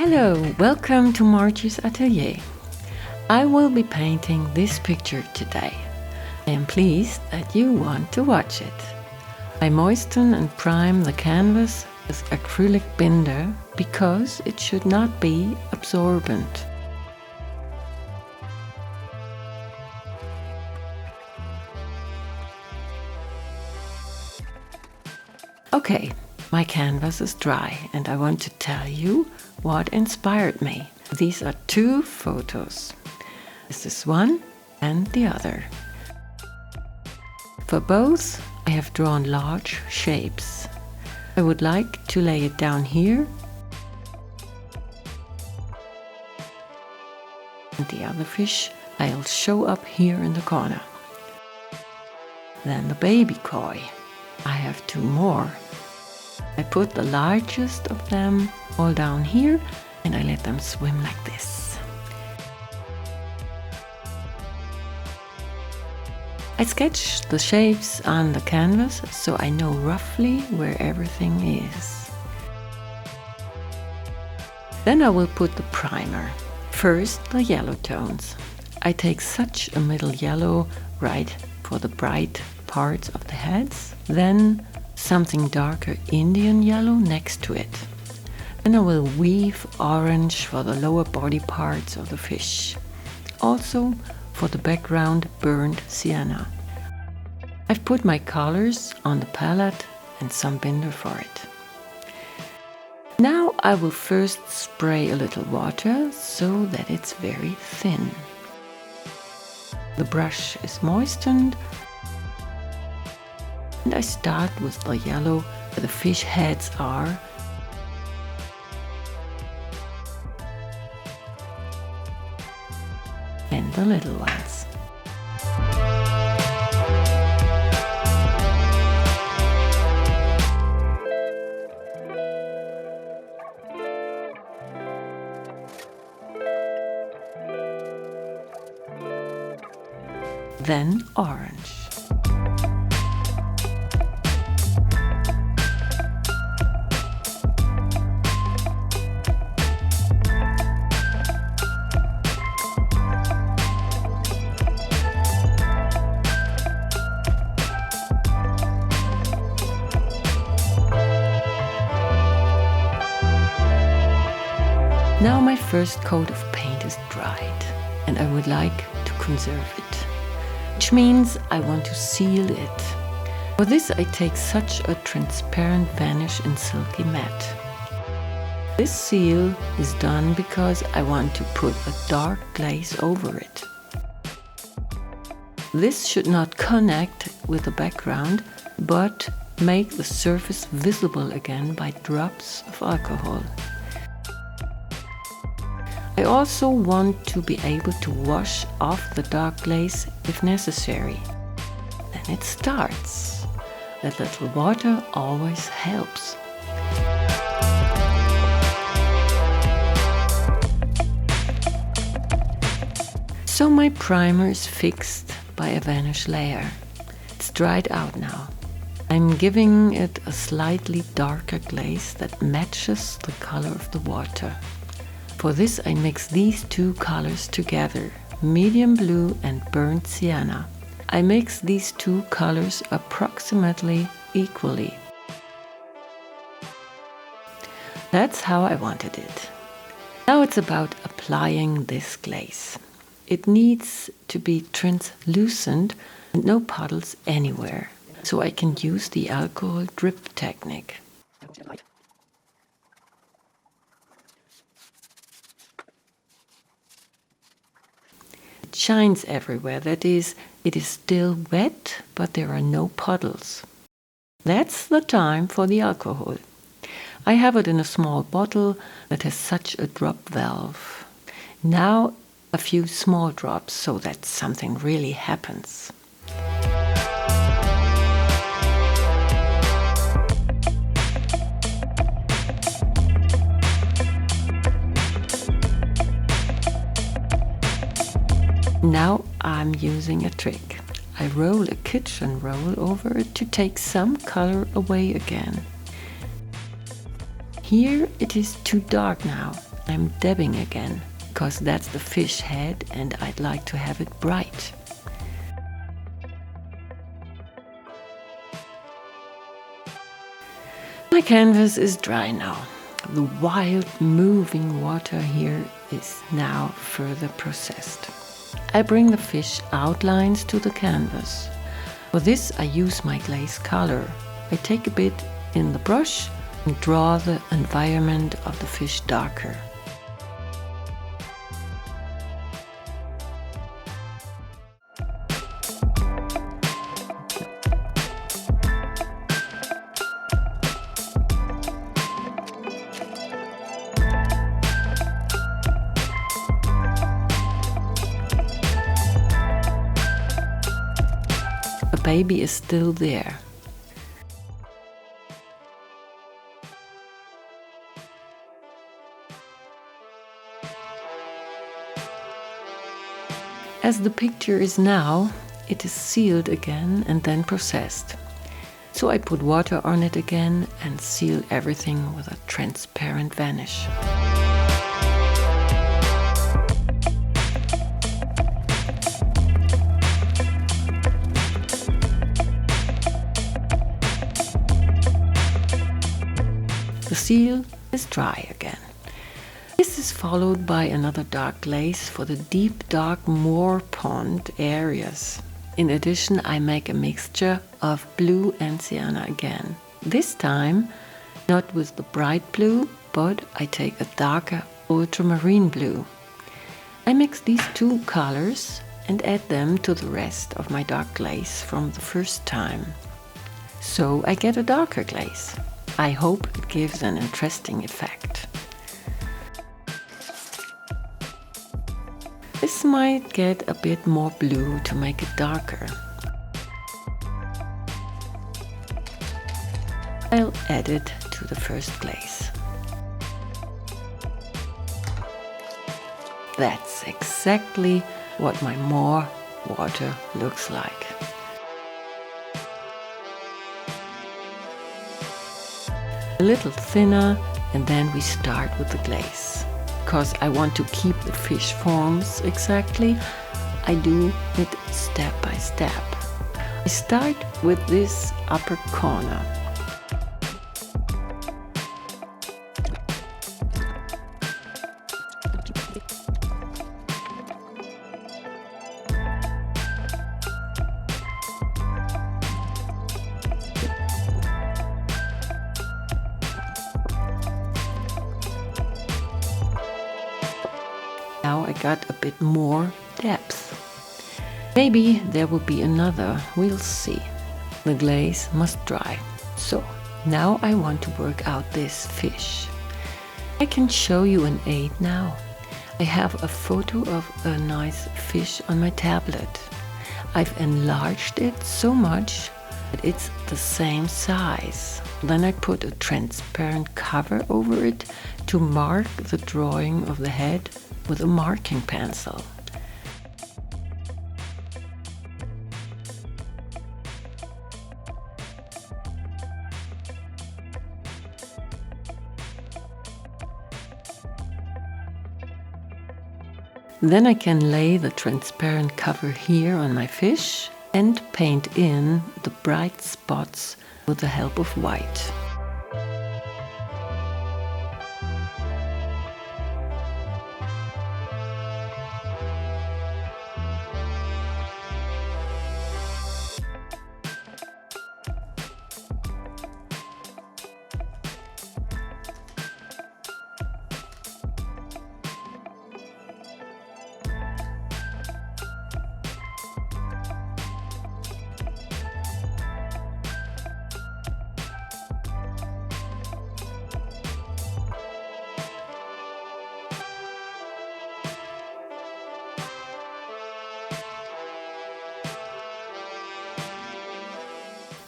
Hello, welcome to Margie's Atelier. I will be painting this picture today. I am pleased that you want to watch it. I moisten and prime the canvas with acrylic binder because it should not be absorbent. Okay, my canvas is dry and I want to tell you what inspired me. These are two photos. This is one and the other. For both, I have drawn large shapes. I would like to lay it down here. And the other fish I'll show up here in the corner. Then the baby koi. I have two more. I put the largest of them all down here and I let them swim like this. I sketched the shapes on the canvas so I know roughly where everything is. Then I will put the primer. First, the yellow tones. I take such a middle yellow right for the bright parts of the heads, then something darker Indian yellow next to it. Then I will weave orange for the lower body parts of the fish. Also for the background burnt sienna. I've put my colors on the palette and some binder for it. Now I will first spray a little water so that it's very thin. The brush is moistened and I start with the yellow where the fish heads are. And the little ones. Then orange. Now my first coat of paint is dried and I would like to conserve it, which means I want to seal it. For this I take such a transparent vanish in silky matte. This seal is done because I want to put a dark glaze over it. This should not connect with the background, but make the surface visible again by drops of alcohol. I also want to be able to wash off the dark glaze if necessary. Then it starts. That little water always helps. So my primer is fixed by a vanish layer. It's dried out now. I'm giving it a slightly darker glaze that matches the color of the water. For this I mix these two colors together, medium blue and burnt sienna. I mix these two colors approximately equally. That's how I wanted it. Now it's about applying this glaze. It needs to be translucent and no puddles anywhere, so I can use the alcohol drip technique. It shines everywhere, that is, it is still wet, but there are no puddles. That's the time for the alcohol. I have it in a small bottle that has such a drop valve. Now a few small drops so that something really happens. Now I'm using a trick. I roll a kitchen roll over it to take some color away again. Here it is too dark now. I'm dabbing again, because that's the fish head and I'd like to have it bright. My canvas is dry now. The wild moving water here is now further processed. I bring the fish outlines to the canvas. For this I use my glaze color. I take a bit in the brush and draw the environment of the fish darker. The baby is still there. As the picture is now, it is sealed again and then processed. So I put water on it again and seal everything with a transparent varnish. The seal is dry again. This is followed by another dark glaze for the deep dark moor pond areas. In addition, I make a mixture of blue and sienna again. This time, not with the bright blue, but I take a darker ultramarine blue. I mix these two colors and add them to the rest of my dark glaze from the first time. So I get a darker glaze. I hope it gives an interesting effect. This might get a bit more blue to make it darker. I'll add it to the first glaze. That's exactly what my moor water looks like. A little thinner, and then we start with the glaze. Because I want to keep the fish forms exactly, I do it step by step. I start with this upper corner. Now I got a bit more depth. Maybe there will be another, we'll see. The glaze must dry. So now I want to work out this fish. I can show you an aid now. I have a photo of a nice fish on my tablet. I've enlarged it so much that it's the same size. Then I put a transparent cover over it to mark the drawing of the head with a marking pencil. Then I can lay the transparent cover here on my fish and paint in the bright spots with the help of white.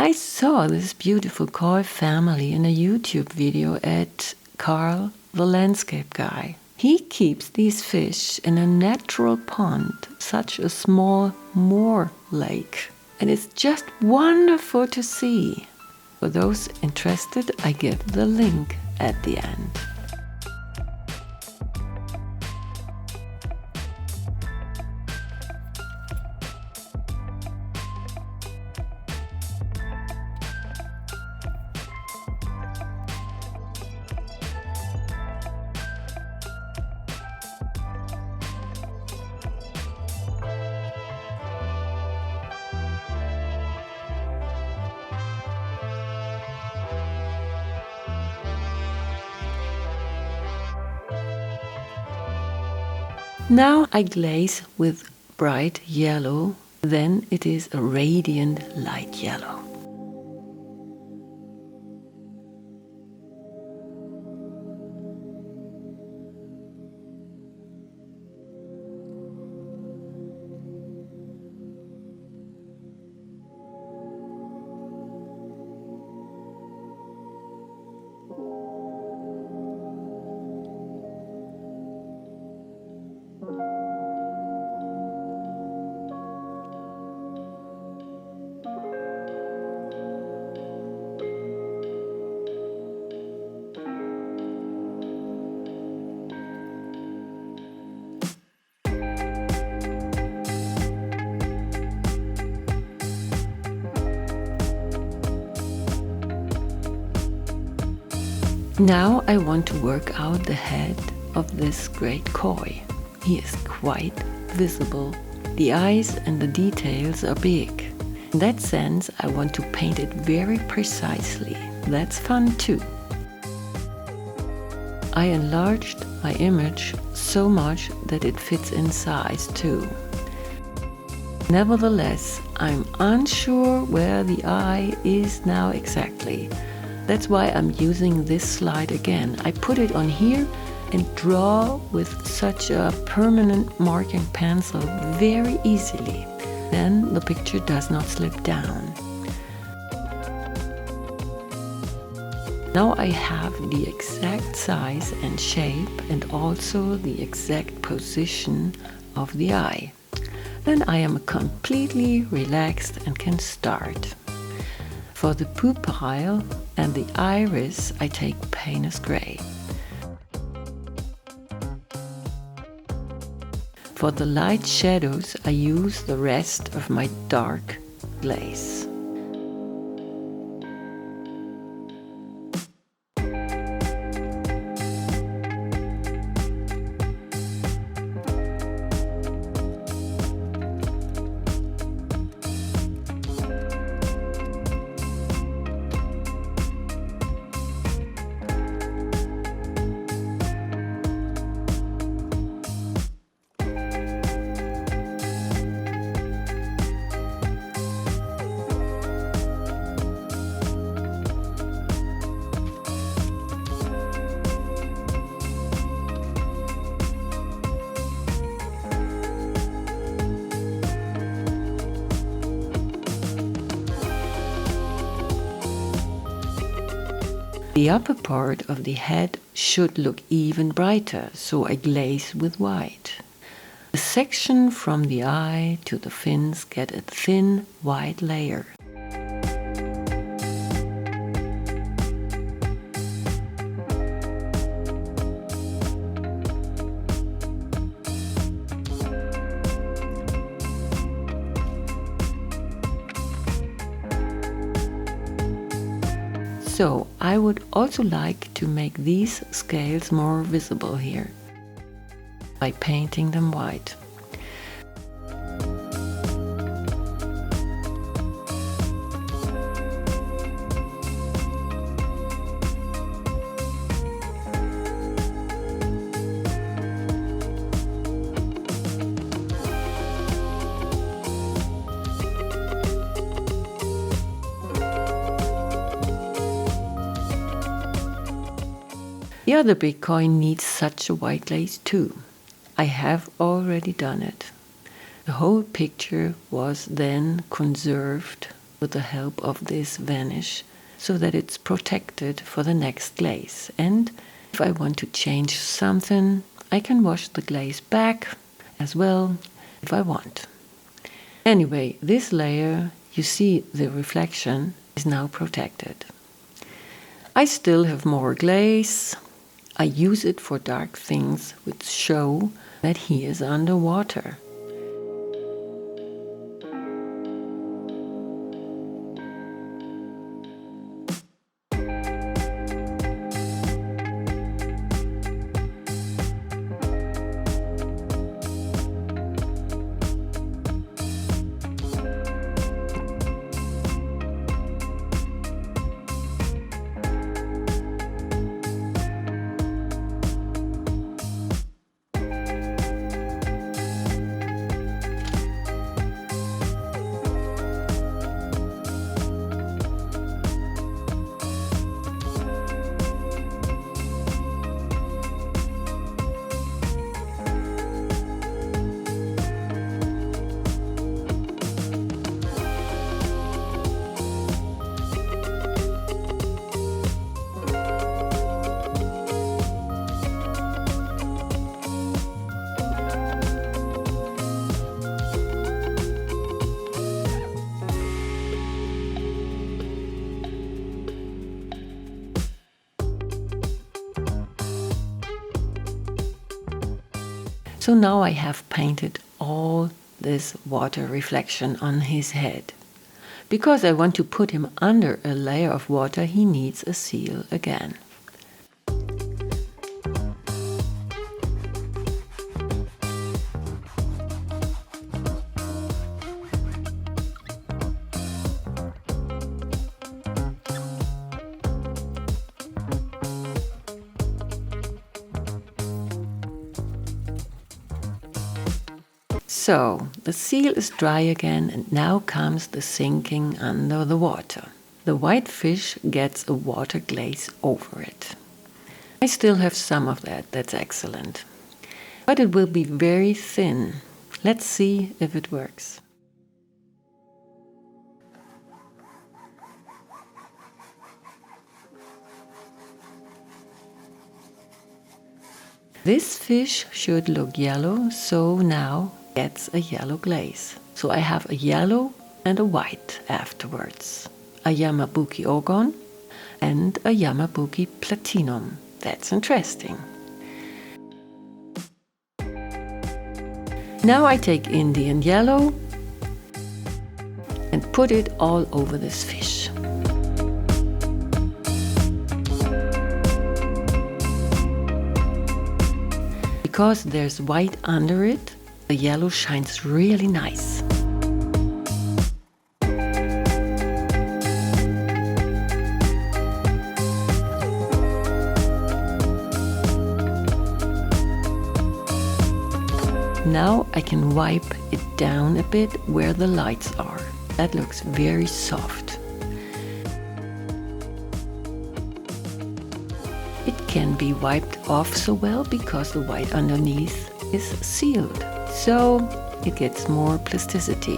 I saw this beautiful koi family in a YouTube video at Carl, the landscape guy. He keeps these fish in a natural pond, such a small moor lake. And it's just wonderful to see. For those interested, I give the link at the end. Now I glaze with bright yellow, then it is a radiant light yellow. Now I want to work out the head of this great koi. He is quite visible. The eyes and the details are big. In that sense, I want to paint it very precisely. That's fun too. I enlarged my image so much that it fits in size too. Nevertheless, I'm unsure where the eye is now exactly. That's why I'm using this slide again. I put it on here and draw with such a permanent marking pencil very easily. Then the picture does not slip down. Now I have the exact size and shape and also the exact position of the eye. Then I am completely relaxed and can start. For the pupil and the iris, I take Paynes Gray. For the light shadows, I use the rest of my dark glaze. The upper part of the head should look even brighter, so I glaze with white. The section from the eye to the fins get a thin white layer. So I would also like to make these scales more visible here by painting them white. The other big coin needs such a white glaze too. I have already done it. The whole picture was then conserved with the help of this varnish so that it's protected for the next glaze. And if I want to change something, I can wash the glaze back as well if I want. Anyway, this layer, you see the reflection, is now protected. I still have more glaze. I use it for dark things which show that he is underwater. So now I have painted all this water reflection on his head. Because I want to put him under a layer of water, he needs a seal again. So, the seal is dry again, and now comes the sinking under the water. The white fish gets a water glaze over it. I still have some of that, that's excellent. But it will be very thin. Let's see if it works. This fish should look yellow, so now gets a yellow glaze. So I have a yellow and a white afterwards. A Yamabuki Ogon and a Yamabuki Platinum. That's interesting. Now I take Indian yellow and put it all over this fish. Because there's white under it, the yellow shines really nice. Now I can wipe it down a bit where the lights are. That looks very soft. It can be wiped off so well because the white underneath is sealed, so it gets more plasticity.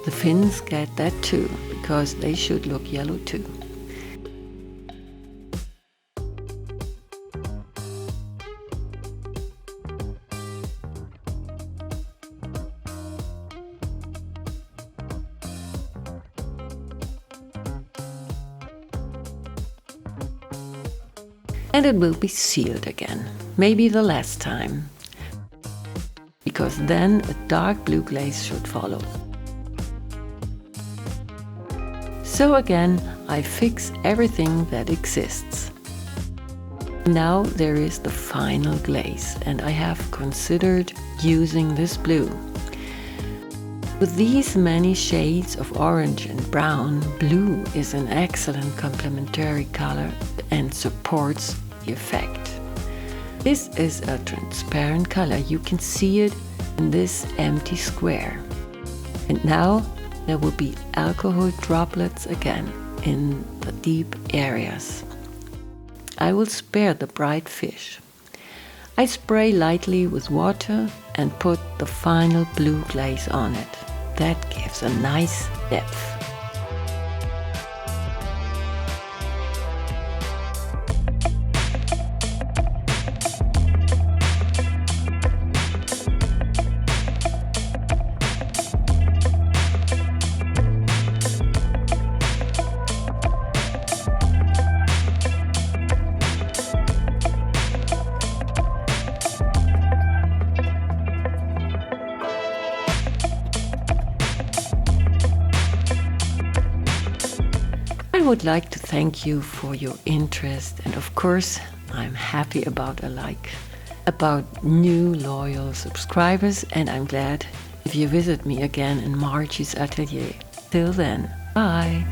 The fins get that too, because they should look yellow too. And it will be sealed again, maybe the last time, because then a dark blue glaze should follow. So again, I fix everything that exists. Now there is the final glaze, and I have considered using this blue. With these many shades of orange and brown, blue is an excellent complementary color and supports the effect. This is a transparent color. You can see it in this empty square. And now there will be alcohol droplets again in the deep areas. I will spare the bright fish. I spray lightly with water and put the final blue glaze on it. That gives a nice depth. I would like to thank you for your interest, and of course I'm happy about a like, about new loyal subscribers, and I'm glad if you visit me again in Margie's atelier. Till then, bye!